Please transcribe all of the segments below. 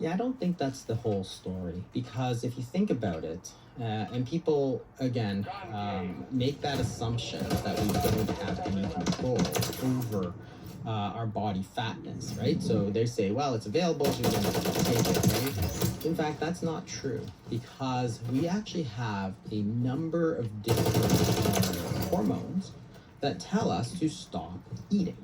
Yeah, I don't think that's the whole story, because if you think about it, and people again make that assumption that we don't have any control over our body fatness, right? So they say, well, it's available, so you're going to take it, right? In fact, that's not true, because we actually have a number of different hormones that tell us to stop eating.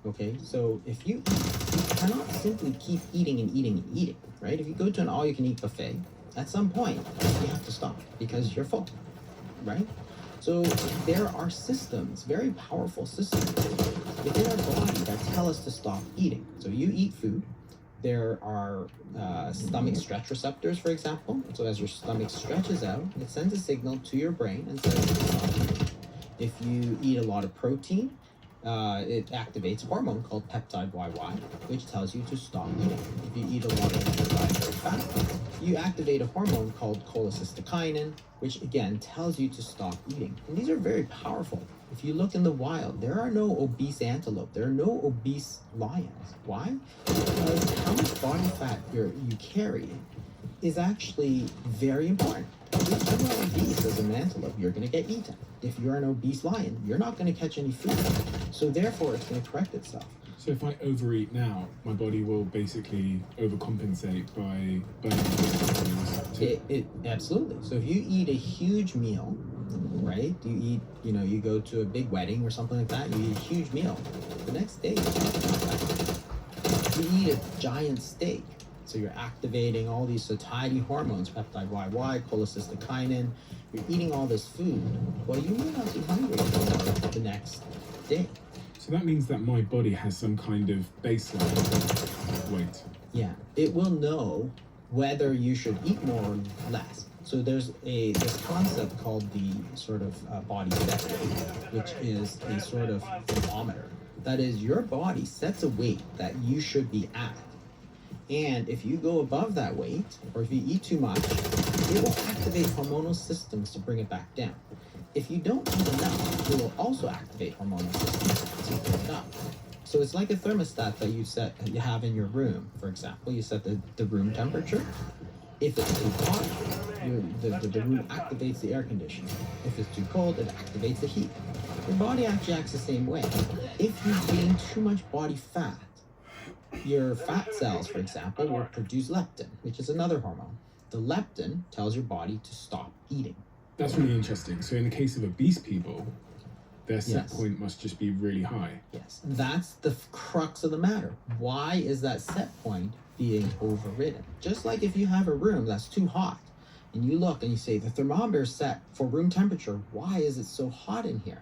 Okay, so if you eat, you cannot simply keep eating and eating and eating, right? If you go to an all-you-can-eat buffet, at some point you have to stop because you're full, right? So there are systems, very powerful systems within our body that tell us to stop eating. So you eat food. There are stomach stretch receptors, for example. So as your stomach stretches out, it sends a signal to your brain and says to stop eating. If you eat a lot of protein, it activates a hormone called peptide YY, which tells you to stop eating. If you eat a lot of dietary fat, you activate a hormone called cholecystokinin, which again tells you to stop eating. And these are very powerful. If you look in the wild, there are no obese antelope. There are no obese lions. Why? Because how much body fat you carry is actually very important. If you're obese as an antelope, you're going to get eaten. If you're an obese lion, you're not going to catch any food. So therefore, it's going to correct itself. So if I overeat now, my body will basically overcompensate by burning it absolutely. So if you eat a huge meal, right? You go to a big wedding or something like that, you eat a huge meal. The next day, you eat a giant steak. So you're activating all these satiety hormones, peptide YY, cholecystokinin. You're eating all this food. Well, you may not be hungry for the next day. So that means that my body has some kind of baseline weight. Yeah, it will know whether you should eat more or less. So there's this concept called the sort of body set weight, which is a sort of thermometer. That is, your body sets a weight that you should be at. And if you go above that weight, or if you eat too much, it will activate hormonal systems to bring it back down. If you don't eat enough, it will also activate hormonal systems to bring it up. So it's like a thermostat that you have in your room. For example, you set the room temperature. If it's too hot, the room activates the air conditioning. If it's too cold, it activates the heat. Your body actually acts the same way. If you gain too much body fat, your fat cells, for example, will produce leptin, which is another hormone. The leptin tells your body to stop eating. That's really interesting. So in the case of obese people, their set Yes. point must just be really high. Yes, that's the crux of the matter. Why is that set point being overridden? Just like if you have a room that's too hot, and you look and you say, the thermometer is set for room temperature, why is it so hot in here?